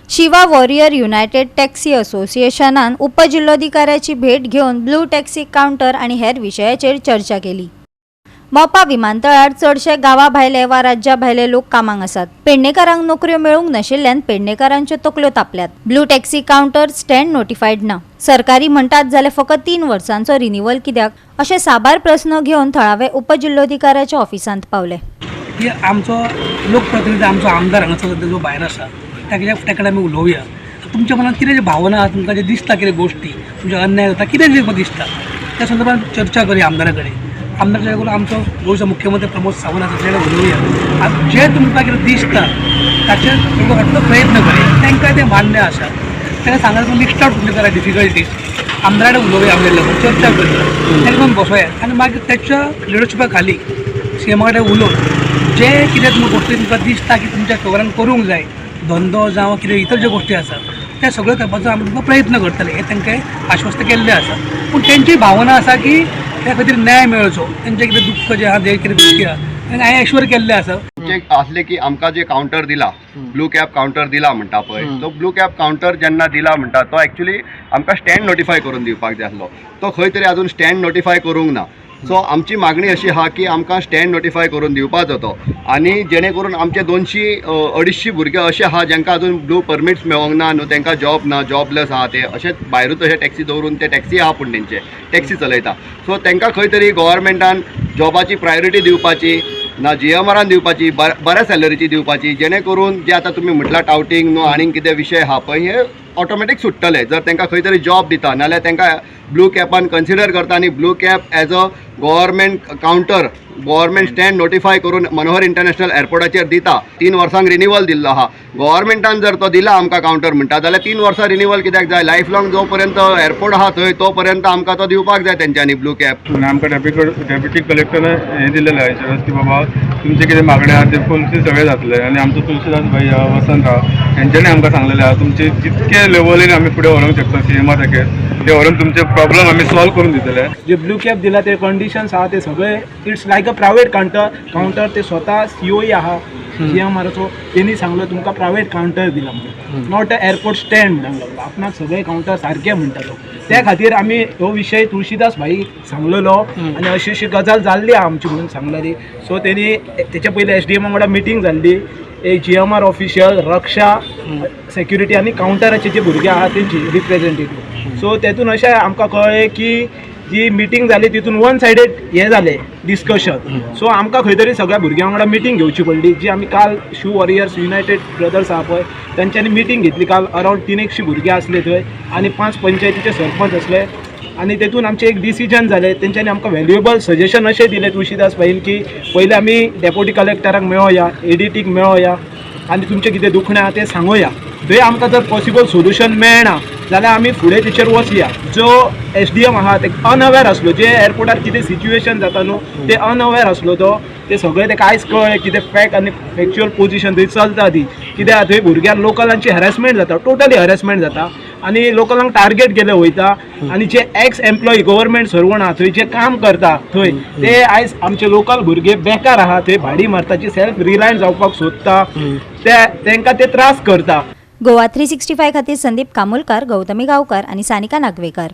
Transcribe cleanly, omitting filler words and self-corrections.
Shiva warrior United taxi असोसिएशनान उपजिल्लोधिकाऱ्याची भेट घेऊन blue taxi counter आणि हेर विशयाचेर चर्चा केली। मोपा विमानतळार चडशे गावा भायले वा राज्या भायले लोक कामाक आसात। पेडणेकारांक नोकऱ्यो मेळूंक नाशिल्ल्यान पेडणेकारांच्यो तकल्यो तापल्यात। Blue taxi counter stand notified ना। सरकारी म्हणतात जाल्यार फकत 3 वर्सांचो रिन्यूवल कित्याक अशे साबार प्रस्न घेऊन थळावे उपजिल्लोधिकाऱ्याच्या ऑफिसांत पावले। की आमचो लोकप्रतिनिधी आमचो आमदार हांगासर जो भायर आसा ताका आमी उलोवया। तुमच्या मनात कितें भावना आसा, तुमकां जे दिसता कितें गोश्टी तुमचे अन्याय जाता कितें जे दिसता त्या संदर्भात चर्चा करूया आमदारा कडेन। आमदार कडेन आमचो गोंयचो मुख्यमंत्री प्रमोद सावंत आसा ताचे कडेन उलोवया। आनी जे तुमकां कितें दिसता ताचेर तुमकां हाडपाचो प्रयत्न करया। तांकां तें मान्य आसा ताका सांगात तुम्ही लिस्ट आउट तुमचे करा डिफिकल्टीज आमदारा कडेन उलोवया, आमच्या लोक चर्चा करया, ताका बसोया आनी मागीर त्याच्या लिडरशिपा खाली सीएमा कडेन उलोवन जे कितें तुमकां गोश्टी तुमकां दिसता की तुमच्या कवरान करूंक जाय, धंदो जावं कितें इतर ज्यो गोश्टी आसा त्या सगळ्यो करपाचो आमी तुमकां प्रयत्न करतले हे तांकां आश्वस्त केल्लें आसा। पूण तेंची भावना आसा की त्या खातीर न्याय मेळचो, तेंचें कितें दुख्ख जें आहा जे कितें दुख्खी आहा तांकां हांवें एश्वर केल्लें आसा। असले की आमकां जे काउंटर दिला ब्लू कॅब काउंटर दिला म्हणटा पळय, तो ब्लू कॅब काउंटर जेन्ना दिला म्हणटा तो एक्चुअली आमकां स्टँड नोटिफाय करून दिवपाक जाय आसलो, तो खंय तरी अजून स्टँड नोटिफाय करूंक ना। सो आमची मागणी अशी आहा की आमकां स्टँड नोटिफाय करून दिवपाचो तो, आनी जेणे करून आमचे 200-250 भुरगे अशे आहा जांकां अजून ब्लू परमिट्स मेळोंक ना न्हू, तांकां जॉब ना, जॉबलेस आहा ते अशेंच भायरूच अशे टॅक्सी दवरून ते टॅक्सी आहा पूण तेंचे टॅक्सी चलयता। सो तांकां खंय तरी गव्हर्मेंटान जॉबाची प्रायोरिटी दिवपाची ना, GMRान दिवपाची, बऱ्या सॅलरीची दिवपाची, जेणे करून जे आतां तुमी म्हटला टावटींग न्हू आनीक कितें विशय आहा पळय हे ऑटोमॅटीक सुट्टले जर तांकां खंय तरी जॉब दिता, नाल्यार तांकां ब्लू कॅपान कन्सिडर करता आनी blue cab as a government counter government stand notify करून मनोहर इंटरनॅशनल एअरपोर्टाचेर दिता। 3 वर्सांक रिन्यूवल दिल्लो आहा। गव्हर्मेंटान जर तो दिला आमकां काउंटर म्हणटा जाल्यार 3 वर्सां रिन्यूवल कित्याक जाय? लायफ लाँग जो पर्यंत एअरपोर्ट आहा थंय तो पर्यंत आमकां तो दिवपाक जाय तेंच्यांनी ब्लू कॅब। आमकां डेप्युटी कलेक्टरान हें दिलेलें आहा की बाबा तुमचे कितें मागणे आहा ते फुलफील सगळें जातले। आनी आमचो तुळशीदास भाई वसंत आहा हेंच्यांनी आमकां सांगलेलें आहा तुमचे जितके लेवलीन आमी फुडें व्हरूंक शकता सीएमा ताके ते व्हरून तुमचे प्रॉब्लेम आमी सॉल्व करून दितले। जे ब्लू कॅब दिला ते कंडिशन्स आहा ते सगळे it's like a private counter ते स्वता COE आहा GMRचो तेणी सांगलो तुमकां प्रायवेट काउंटर दिला म्हणून, नॉट अ एअरपोर्ट स्टँड म्हणून लागलो। आपणाक सगळे काउंटर सारखे म्हणटा तो, त्या खातीर आमी हो विशय तुळशीदास भाई सांगलेलो आनी अशी गजाल जाल्ली आहा आमची म्हणून सांगलेली। सो तेणी तेच्या पयलीं SDM वांगडा मिटींग जाल्ली, एक GMR ऑफिशियल, रक्षा, सेक्युरिटी आनी काउंटराचे जे भुरगे आहा तेंची रिप्रेझेंटेटीव। सो तेतून अशें आमकां कळ्ळें की जी मिटींग जाली तितून वन सायडेड हे जालें डिस्कशन। सो आमकां खंय तरी सगळ्या भुरग्यां वांगडा मिटींग घेवची पडली, जी आमी काल शिव वॉरियर्स युनायटेड ब्रदर्स आहा पळय तेंच्यांनी मिटींग घेतली काल। अरावंड 300 भुरगे आसले थंय आनी 5 पंचायतीचे सरपंच आसले आनी तेतून आमचें एक डिसिजन जालें। तेंच्यांनी आमकां व्हॅल्युएबल सजेशन अशें दिलें तुळशीदास भाईन की पयलीं आमी डेप्युटी कलेक्टराक मेळोया, ADTक मेळोया आनी तुमचें कितें दुखणें आहा तें सांगोया। थंय आमकां जर पॉसिबल सोल्युशन मेळना जाल्यार आमी फुडें तेचेर वचया। जो SDM आहा ते अनअवेर आसलो, जे एअरपोर्टार कितें सिच्युएशन जाता न्हू ते अनअवेर आसलो तो, ते सगळें तेका आयज कळ्ळें कितें फॅक्ट आनी फॅक्च्युअल पोजिशन थंय चलता ती कित्याक थंय भुरग्यां लोकलांची हॅरेसमेंट जाता, टोटली हॅरेसमेंट जाता आनी लोकलांक टार्गेट केलें वयता आनी जे एक्स एम्प्लॉई गव्हर्मेंट सर्वंट आहा थंय जे काम करता थंय ते आयज आमचे लोकल भुरगे बेकार आहा थंय भाडी मारता, सेल्फ रिलायंट जावपाक सोदता, तांकां ते त्रास करता। गोवा 365 खातीर संदीप कामुलकार, गौतमी गांवकार आनी सानिका नागवेकर।